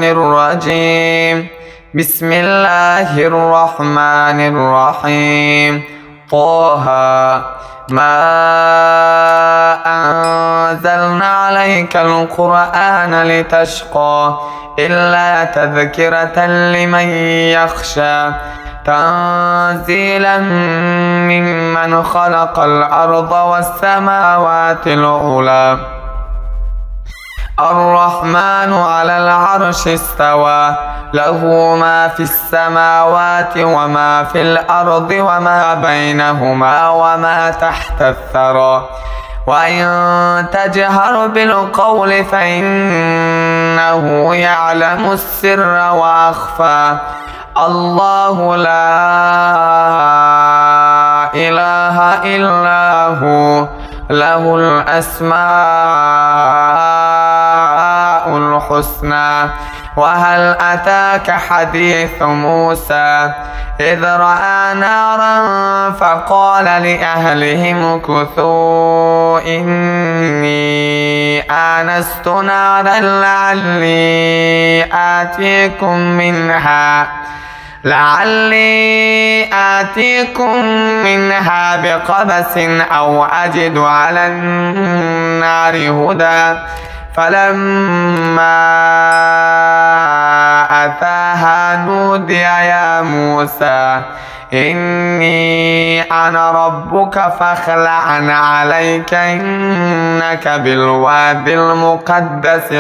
الرجيم. بسم الله الرحمن الرحيم. طه ما أنزلنا عليك القرآن لتشقى إلا تذكرة لمن يخشى تنزيلا ممن خلق الأرض والسماوات العلى الرحمن على العرش استوى له ما في السماوات وما في الأرض وما بينهما وما تحت الثرى وإن تجهر بالقول فإنه يعلم السر وأخفى الله لا إله إلا هو له الأسماء الحسنى. وهل أتاك حديث موسى إذ رأى نارا فقال لأهلهم امكثوا إني آنست نارا لعلي آتيكم منها بقبس أو أجد على النار هدى فلما أتاها نودي يا موسى إني أنا ربك فاخلع عليك إنك بالوادي المقدس